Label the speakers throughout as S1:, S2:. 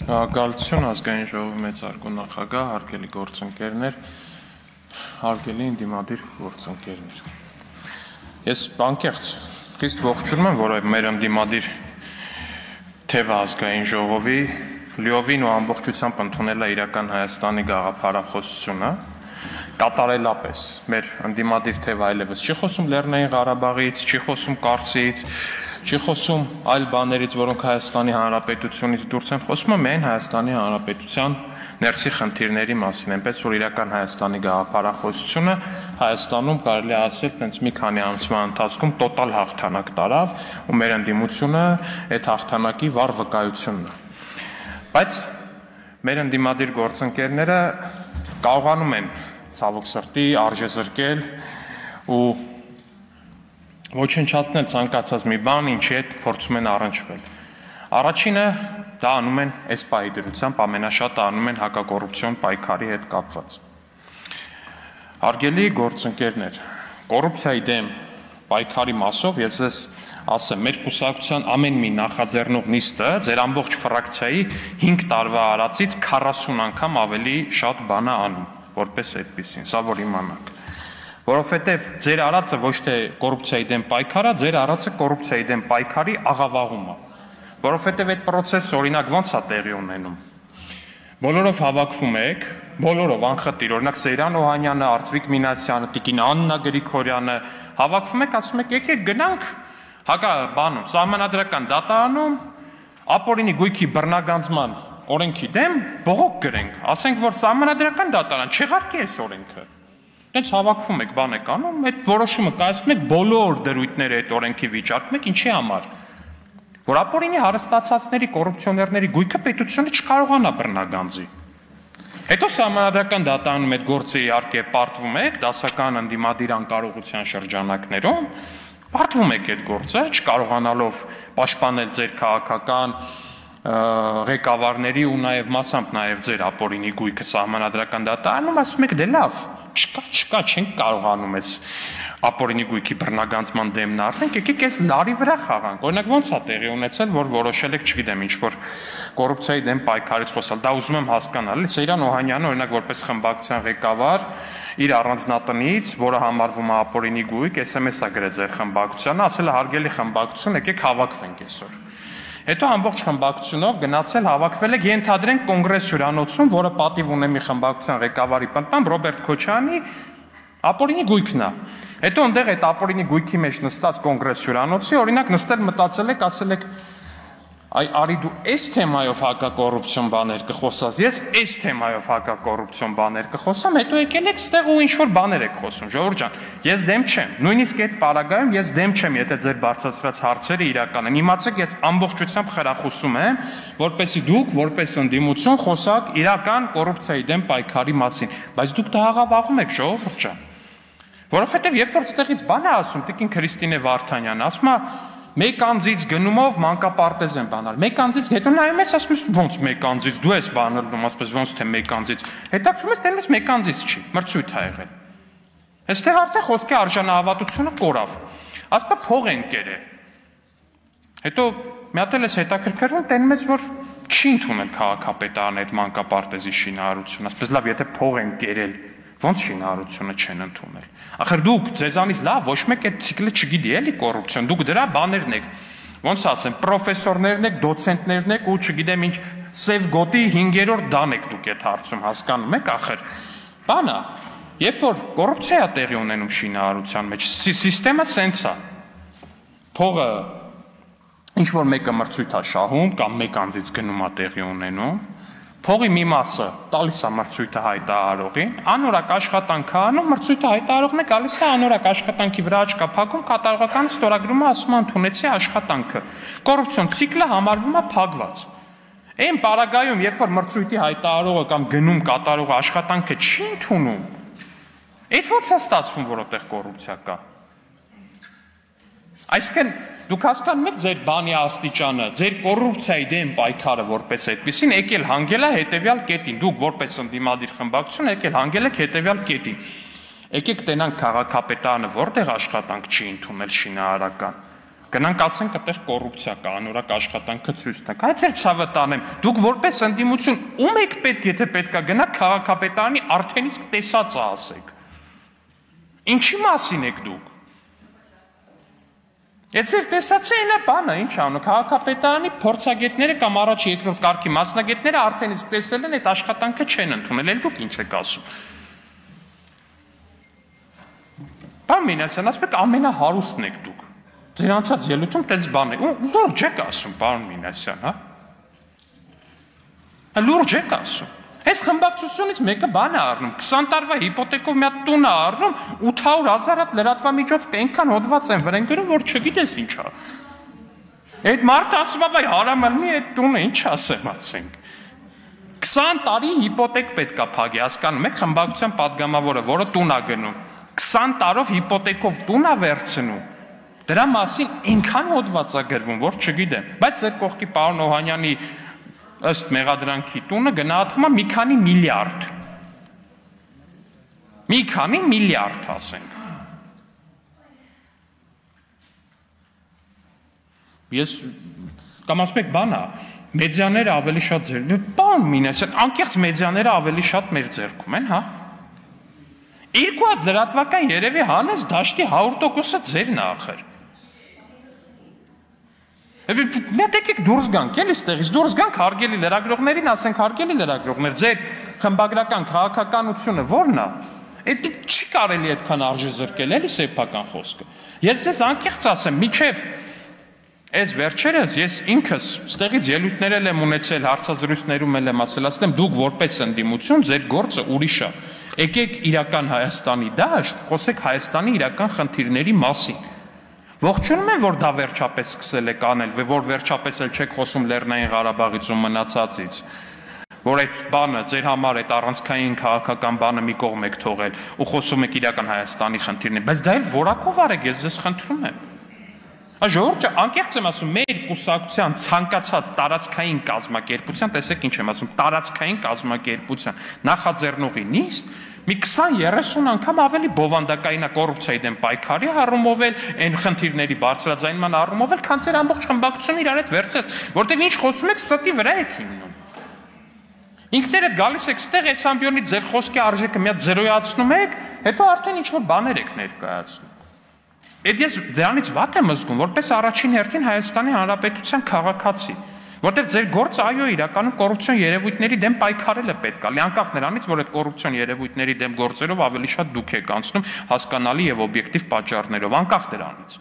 S1: Շնորհակալություն ազգային ժողովի մեծարգո նախագահ, հարգելի գործընկերներ, հարգելի ընդդիմադիր գործընկերներ։ Ես անկեղծ խիստ ողջունում եմ, որ մեր ընդդիմադիր թևը ազգային ժողովի լիովին ու ամբողջությամբ ընդունել է իրական Հայաստանի գաղափարախոսությունը, կատարելապես մեր ընդդիմադիր թևը այլևս չի խոսում Լեռնային Ղարաբաղից, չի խոսում Կարսից, չի խոսում այլ բաներից, որոնք Հայաստանի Հանրապետությունից դուրս են, խոսում է միայն Հայաստանի Հանրապետության ներսի խնդիրների մասին, այնպես որ իրական Հայաստանի գաղափարախոսությունը Հայաստանում կարելի է ասել, տենց մի քանի ամսվա ընթացքում տոտալ հաղթանակ տարավ ու մեր ընդդիմությունը այդ հաղթանակի վառ վկայությունն է։ Բայց մեր ընդդիմադիր գործընկերները կարողանում են ցավոք սրտի արժեզրկել ու ոչնչացնել ցանկացած մի բան, ինչի հետ փորձում են առնչվել։ Առաջինը դա անում են այս պահի դրությամբ, ամենաշատը անում են հակակոռուպցիոն պայքարի հետ կապված։ Հարգելի գործընկերներ, կոռուպցիայի դեմ պայքարի մասով ես ձեզ ասեմ, մեր կուսակցության ամեն մի նախաձեռնող նիստը ձեր ամբողջ ֆրակցիայի 5 տարվա արածից 40 անգամ ավելի շատ բան է անում, որպես այդպեսին, սա որ իմանաք։ Որովհետև ձեր արածը ոչ թե կոռուպցիայի դեմ պայքար է, ձեր արածը կոռուպցիայի դեմ պայքարի աղավաղում է։ Որովհետև այդ process-ը օրինակ ո՞նց է տեղի ունենում։ Բոլորով հավաքվում եք, բոլորով անխտիր, օրինակ Սեյրան Օհանյանը, Արծվիկ Մինասյանը, Տիկին Աննա Գրիգորյանը, հավաքվում եք, ասում եք, եկեք գնանք բանում, սահմանադրական դատարանում, ապօրինի գույքի բռնագանձման օրենքի դեմ բողոք գրենք, ասենք, որ սահմանադրական դատարան չեղարկի այս օրենքը։ Դենց հավաքվում եք, բան եք անում, այդ որոշումը կայացնում եք բոլոր դրույթները այդ օրենքի վիճարկում եք, ինչի համար։ Որ ապօրինի հարստացածների, կոռուպցիոներների գույքը պետությունը չկարողանա բռնագանձի։ Հետո սահմանադրական դատարանում այդ գործը իհարկե պարտվում եք, դասական ընդդիմադիր անկարողության շրջանակներում, պարտվում եք այդ գործը, չկարողանալով պաշտպանել ձեր քաղաքական ղեկավարների ու նաև մասամբ նաև ձեր ապօրինի գույքը սահմանադրական դատարանում, ասում եք դե լավ, չկա, չենք կարողանում այս ապօրինի գույքի բռնագանձման դեմն առնենք, եկեք այս լարի վրա խաղանք։ Օրինակ ո՞նց է տեղի ունեցել, որ որոշել եք, չգիտեմ, ինչ-որ կոռուպցիայի դեմ պայքարից խոսալ։ Դա ուզում եմ հասկանալ։ Սեյրան Օհանյանը, օրինակ, որպես խմբակցության ղեկավար, իր առանձնատնից, որը համարվում է ապօրինի գույք, SMS է գրել ձեր խմբակցությանը, ասել է հարգելի խմբակցություն, եկեք հավաքվենք այսօր։ Հետո ամբողջ խմբակցությունով գնացել հավաքվել եք, ենթադրենք կոնգրես հյուրանոցում, որը պատիվ ունի մի խմբակցության ղեկավարի պատմամբ Ռոբերտ Քոչարյանի ապօրինի գույքն է։ Հետո այնտեղ այդ ապօրինի գույքի մեջ նստած կոնգրես հյուրանոցի, օրինակ նստել մտածել եք, ասել եք, այ արի դու այս թեմայով հակակոռուպցիոն բաներ կխոսած, ես այս թեմայով հակակոռուպցիոն բաներ կխոսամ, հետո եկել եք ստեղ ու ինչ-որ բաներ եք խոսում, ժողովուրդ ջան, ես դեմ չեմ, նույնիսկ այդ պարագայում ես դեմ չեմ, եթե ձեր բարձրացրած հարցերը իրական են, իմացեք, ես ամբողջությամբ խրախուսում եմ, որպեսզի դուք, որպես ընդդիմություն, խոսաք իրական կոռուպցիայի դեմ պայքարի մասին, բայց դուք դա աղավաղում եք, ժողովուրդ ջան, որովհետև երբ որ ստեղից բան է ասում, Տիկին Քրիստինե Վարդանյանը, ասում է մեկ անձից գնումով մանկապարտեզ են բանալ, մեկ անձից հետո նայում ես, ասում ես ոնց մեկ անձից, դու ես բանալում, ասես ոնց թե մեկ անձից, հետաքրքրում ես դեռ մեկ անձից չի, մրցույթ ա եղել։ Այստեղ արդեն խոսքի արժանահավատությունը կորավ, ասում է փող են կերել։ Հետո մի հատ էլ ես հետաքրքրվում, տենում ես, որ չի ընդունել քաղաքապետարանը այդ մանկապարտեզի շինարարությունը, ասես լավ, եթե փող են կերել, ոնց շինարարությունը չեն ընդունել։ Ախր դուք ձեզանից լավ ոչ մեկ այդ ցիկլը չգիտի էլի կոռուպցիոն, դուք դրա բաներն եք, ոնց ասեմ, պրոֆեսորներն եք, դոցենտներն եք ու չգիտեմ ինչ սև գոտի 5-րդ դան եք դուք այդ հարցում, հասկանում եք, ախր բանա, երբ որ կոռուպցիա է տեղի ունենում շինարարության մեջ, սիստեմը սենց է, փողը ինչ որ մեկը մրցույթ է շահում կամ մեկ անձից գնում է տեղի ունենում, փողի մի մասը տալիս է մրցույթը հայտարարողին, անորակ աշխատանք է անում, մրցույթը հայտարարողն է գալիս է անորակ աշխատանքի վրա աչքա փակում, կատարողական ստորագրումը ասում է ընդունեցի աշխատանքը։ Կոռուպցիոն ցիկլը համարվում է փակված։ Այն պարագայում, երբ որ մրցույթի հայտարարողը կամ գնում կատարողը աշխատանքը չի ընդունում, այդ ո՞նց է ստացվում, որ այդտեղ կոռուպցիա կա։ Այսինքն դուք հասկանում եք ձեր բանի աստիճանը, ձեր կոռուպցիայի դեմ պայքարը որպես այդպեսին եկել հանգել է հետևյալ կետին, դուք որպես ընդդիմադիր խմբակցություն եկել հանգել եք հետևյալ կետին։ Եկեք տենանք քաղաքապետարանը որտեղ աշխատանք չի ընդունել շինարարական, Գնանք ասենք այդտեղ կոռուպցիա կա, անորակ աշխատանքը ցույց տանք։ Այդ էլ ցավը տանեմ։ Դուք որպես ընդդիմություն ում եք պետք, եթե պետքա գնաք քաղաքապետարանի արդեն իսկ տեսածը ասեք։ Ինչի մասին եք դուք։ Այդ ձեր տեսածը բանը, ինչ անում, քաղաքապետարանի փորձագետները կամ առաջ երկրորդ կարգի մասնագետները արդեն իսկ տեսել են այդ աշխատանքը չեն ընդունել, էլ դուք ինչ եք ասում։ Պարոն Մինասյան, ասում եք ամենահարուստն եք դուք։ Ձեր անցած ելույթում տենց բան եք, լուրջ եք ասում, պարոն Մինասյան, հա։ Լուրջ եք ասում։ Այս խմբակցությունից մեկը բան է առնում, 20 տարվա հիպոթեկով մի հատ տուն է առնում, 800,000 հատ լրատվամիջոց կենքան հոդված են վրան գրում, որ չգիտես ինչ է։ Այդ մարդը ասում է, վայ հարամալնի այդ տունը ինչ ասեմ, ասենք։ 20 տարի հիպոթեք պետք է փակի, հասկանում եք, խմբակցության падգամավորը, որը տուն է գնում, 20 տարով հիպոթեկով տուն է վերցնում։ Դրա մասին այնքան հոդված է գրվում, որ չգիտեմ, բայց ձեր կողքի պարոն Օհանյանի ըստ մեղադրանքի տունը գնահատվում է մի քանի միլիարդ։ Մի քանի միլիարդ, ասենք։ Ես կամ ասում եք բան է, մեդիաները ավելի շատ ձեր, պարոն Մինասյան, անկեղծ մեդիաները ավելի շատ մեր ձեռքում են, հա։ Երկու հատ լրատվական երևի հանես դաշտի 100%-ը ձերն է ախր։ Մենք եկեք դուրս գանք, էլի ստեղից դուրս գանք հարգելի լրագրողներին, ասենք հարգելի լրագրողներ, ձեր խմբագրական քաղաքականությունը ո՞րն է։ Այդ չի կարելի այդքան արժի զրկել, էլի սեփական խոսքը։ Ես ձեզ անկեղծ ասեմ, միջև այս վերջերս ես ինքս ստեղից ելույթներ եմ ունեցել, հարցազրույցներում եմ ասել, ասեմ դուք որպես ընդդիմություն ձեր գործը ուրիշ է։ Եկեք իրական Հայաստանի դաշտ, խոսեք Հայաստանի իրական խնդիրների մասին։ Ողջունում եմ, որ դա վերջապես սկսել եք անել, որ վերջապես էլ չեք խոսում Լեռնային Ղարաբաղից ու մնացածից, որ այդ բանը ձեր համար այդ առանցքային քաղաքական բանը մի կողմ եք թողել ու խոսում եք իրական Հայաստանի խնդիրների, բայց դա էլ որակով արեք, ես ձեզ խնդրում եմ։ Ժողովուրդը անկեղծ եմ ասում, մեր կուսակցության ցանկացած տարածքային կազմակերպության, տեսեք ինչ եմ ասում, տարածքային կազմակերպության նախաձեռնողի նիստ մի 20-30 անգամ ավելի բովանդակային է կոռուպցիայի դեմ պայքարի առումով էլ, այն խնդիրների բարձրաձայնման առումով էլ, քան ձեր ամբողջ խմբակցությունը իրար հետ վերցրեց, որտեղ ինչ խոսում եք, ստի վրա եք հիմնում։ Ինքներդ գալիս եք ստեղ այս ամբիոնից ձեր խոսքի արժեքը մի հատ զերոյացնում եք, հետո արդեն ինչ-որ բաներ եք ներկայացնում։ Այդ ես դրանից վատ եմ զգում, որպես առաջին հերթին Հայաստանի Հանրապետության քաղաքացի, որտեղ ձեր գործը այո իրականում կոռուպցիոն երևույթների դեմ պայքարելը պետք է, անկախ նրանից, որ այդ կոռուպցիոն երևույթների դեմ գործերով ավելի շատ դուք եք անցնում հասկանալի եւ օբյեկտիվ պատճառներով, անկախ դրանից։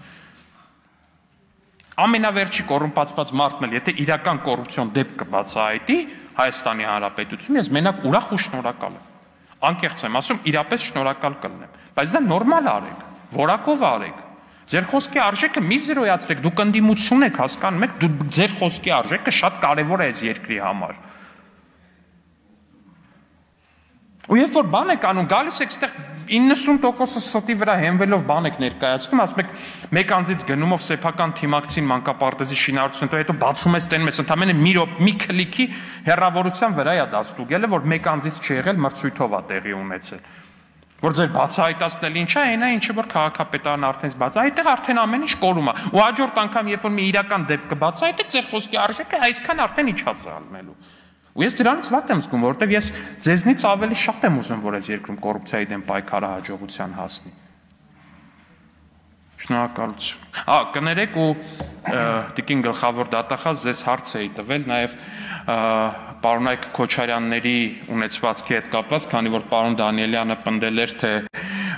S1: Ամենավերջի կոռումպացված մարդն էլ, եթե իրական կոռուպցիոն դեպք կբացահայտի Հայաստանի Հանրապետություն, ես մենակ ուրախ ու շնորհակալ եմ։ Անկեղծ եմ ասում, իրապես շնորհակալ կլինեմ, բայց դա նորմալ արեք, որակով արեք։ Ձեր խոսքի արժեքը մի զրոյացրեք, դուք ընդդիմություն եք, հասկանում եք, ձեր խոսքի արժեքը շատ կարևոր է այս երկրի համար։ Ու երբ որ բան եք անում, գալիս եք ստեղ 90%-ը ստի վրա հենվելով բան եք ներկայացնում, ասում եք մեկ անձից գնումով սեփական թիմակցին մանկապարտեզի շինարարություն, հետո բացում ես տենում ես ընդամենը մի քլիքի հեռավորության վրա է դա ստուգելը, որ մեկ անձից չի եղել մրցույթով է տեղի ունեցել։ Որ ձեր բացահայտացնել ինչ է, այնա ինչը որ քաղաքապետարանը արդեն բաց, այդտեղ արդեն ամեն ինչ կորում է։ Ու հաջորդ անգամ երբ որ մի իրական դեպք կբացահայտեք, ձեր խոսքի արժեքը այսքան արդեն իջած է ալնելու։ Ու ես դրանից վատ եմ զգում, որովհետև ես ձեզնից ավելի շատ եմ ուզում, որ այս երկրում կոռուպցիայի դեմ պայքարը հաջողության հասնի։ Շնորհակալություն։ Կներեք ու տիկին գլխավոր դատախազ ձեզ հարց էի տվել նաև պարոնայք Քոչարյանների ունեցվածքի հետ կապված, քանի որ պարոն Դանիելյանը պնդել էր, թե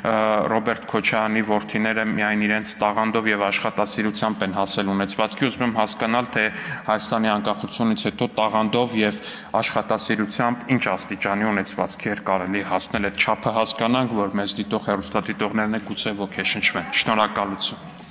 S1: Ռոբերտ Քոչարյանի որդիները միայն իրենց տաղանդով եւ աշխատասիրությամբ են հասել ունեցվածքի, ուզում եմ հասկանալ, թե Հայաստանի անկախությունից հետո տաղանդով եւ աշխատասիրությամբ ինչ աստիճանի ունեցվածքի էր կարելի հասնել, այդ չափը հասկանանք, որ մեզ դիտող հեռուստադիտողներն է գուցե ոգեշնչվեն։ Շնորհակալություն։